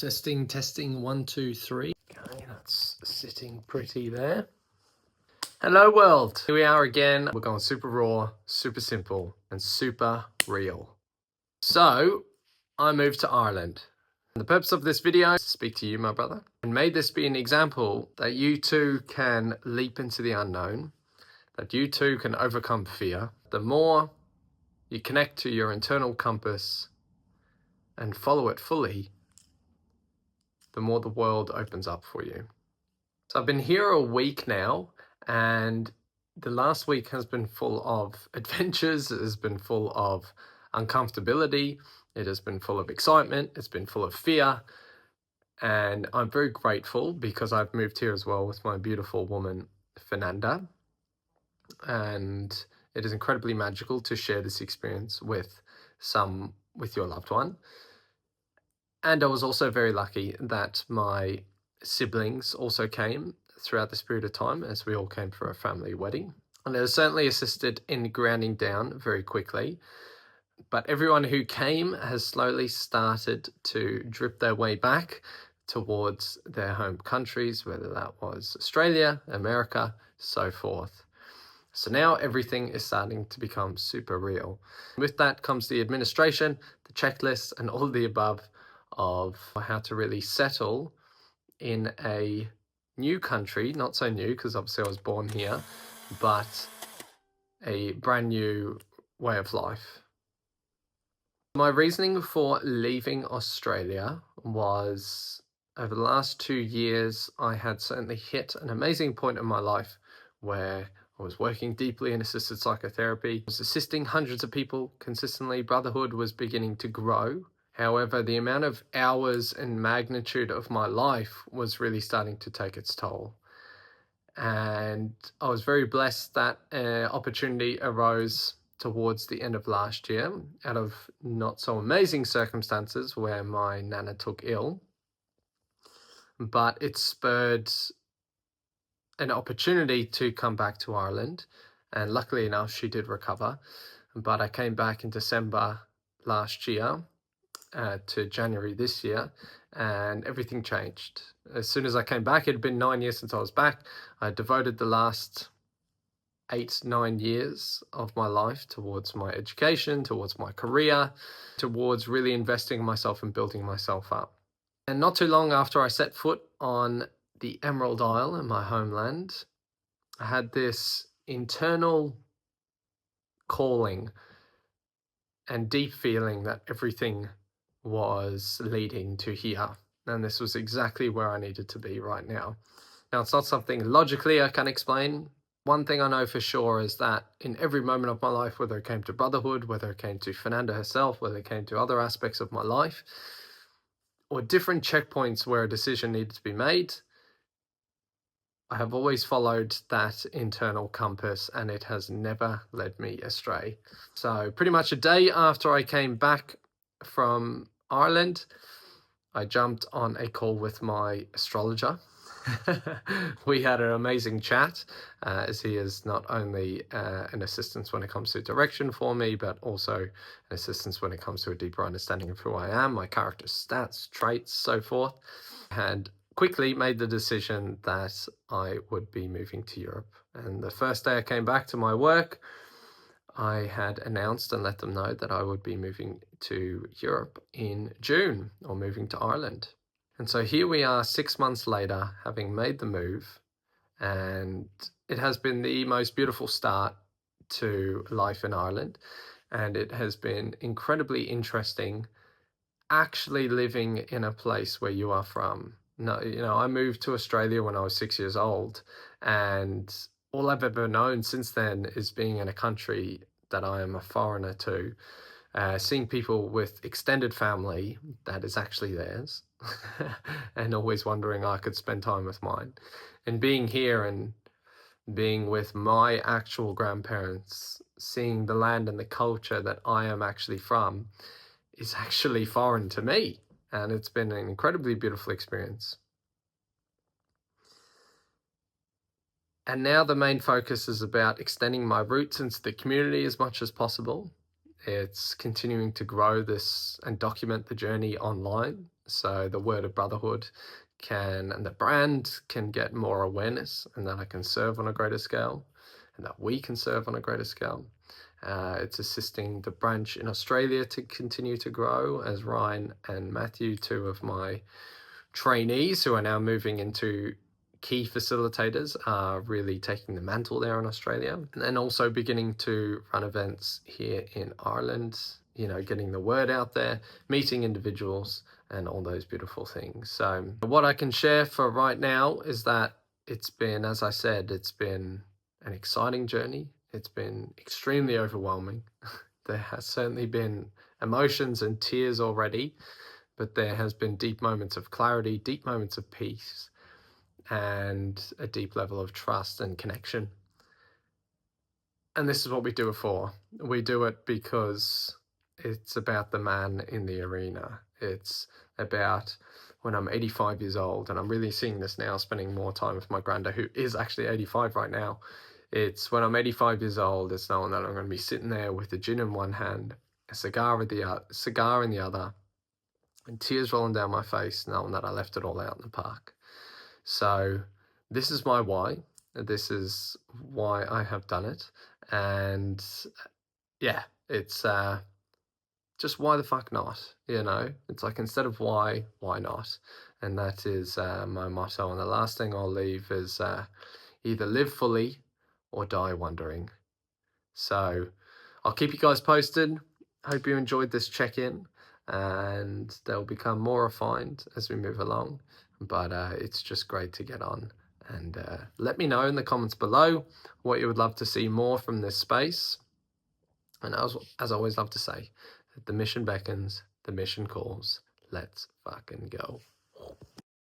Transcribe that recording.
Testing, testing, 1, 2, 3. Okay, that's sitting pretty there. Hello world, here we are again. We're going super raw, super simple, and super real. So, I moved to Ireland. And the purpose of this video is to speak to you, my brother, and may this be an example that you too can leap into the unknown, that you too can overcome fear. The more you connect to your internal compass and follow it fully, the more the world opens up for you. So I've been here a week now, and the last week has been full of adventures. It has been full of uncomfortability. It has been full of excitement. It's been full of fear. And I'm very grateful because I've moved here as well with my beautiful woman, Fernanda. And it is incredibly magical to share this experience with your loved one. And I was also very lucky that my siblings also came throughout this period of time, as we all came for a family wedding. And it has certainly assisted in grounding down very quickly. But everyone who came has slowly started to drip their way back towards their home countries, whether that was Australia, America, so forth. So now everything is starting to become super real. With that comes the administration, the checklist, and all of the above of how to really settle in a new country, not so new because obviously I was born here, but a brand new way of life. My reasoning for leaving Australia was over the last 2 years, I had certainly hit an amazing point in my life where I was working deeply in assisted psychotherapy. I was assisting hundreds of people consistently. Brotherhood was beginning to grow. However, the amount of hours and magnitude of my life was really starting to take its toll. And I was very blessed that an opportunity arose towards the end of last year out of not so amazing circumstances where my nana took ill. But it spurred an opportunity to come back to Ireland. And luckily enough, she did recover. But I came back in December last year to January this year, and everything changed. As soon as I came back, it had been 9 years since I was back. I devoted the last 8-9 years of my life towards my education, towards my career, towards really investing in myself and building myself up. And not too long after I set foot on the Emerald Isle in my homeland, I had this internal calling and deep feeling that everything was leading to here. And this was exactly where I needed to be right now. Now, it's not something logically I can explain. One thing I know for sure is that in every moment of my life, whether it came to Brotherhood, whether it came to Fernanda herself, whether it came to other aspects of my life, or different checkpoints where a decision needed to be made, I have always followed that internal compass, and it has never led me astray. So pretty much a day after I came back from Ireland, I jumped on a call with my astrologer. We had an amazing chat, as he is not only an assistance when it comes to direction for me, but also an assistance when it comes to a deeper understanding of who I am, my character stats, traits, so forth. And quickly made the decision that I would be moving to Europe. And the first day I came back to my work, I had announced and let them know that I would be moving to Europe in June, or moving to Ireland. And so here we are 6 months later, having made the move, and it has been the most beautiful start to life in Ireland. And it has been incredibly interesting actually living in a place where you are from. No, I moved to Australia when I was 6 years old, and all I've ever known since then is being in a country that I am a foreigner to, seeing people with extended family that is actually theirs, and always wondering I could spend time with mine. And being here and being with my actual grandparents, seeing the land and the culture that I am actually from is actually foreign to me. And it's been an incredibly beautiful experience. And now the main focus is about extending my roots into the community as much as possible. It's continuing to grow this and document the journey online so the word of Brotherhood and the brand can get more awareness, and that I can serve on a greater scale, and that we can serve on a greater scale. It's assisting the branch in Australia to continue to grow, as Ryan and Matthew, two of my trainees who are now moving into key facilitators, are really taking the mantle there in Australia, and then also beginning to run events here in Ireland, getting the word out there, meeting individuals, and all those beautiful things. So what I can share for right now is that it's been, as I said, it's been an exciting journey. It's been extremely overwhelming. There has certainly been emotions and tears already, but there has been deep moments of clarity, deep moments of peace, and a deep level of trust and connection. And this is what we do it for. We do it because it's about the man in the arena. It's about when I'm 85 years old, and I'm really seeing this now, spending more time with my granddad, who is actually 85 right now. It's when I'm 85 years old, it's knowing that I'm going to be sitting there with a gin in one hand, a cigar in the other, and tears rolling down my face, knowing that I left it all out in the park. So this is my why. This is why I have done it. And yeah, it's just why the fuck not? It's like, instead of why not? And that is my motto. And the last thing I'll leave is either live fully or die wondering. So I'll keep you guys posted. Hope you enjoyed this check-in, and they'll become more refined as we move along. But it's just great to get on. And let me know in the comments below what you would love to see more from this space. And as I always love to say, the mission beckons, the mission calls. Let's fucking go.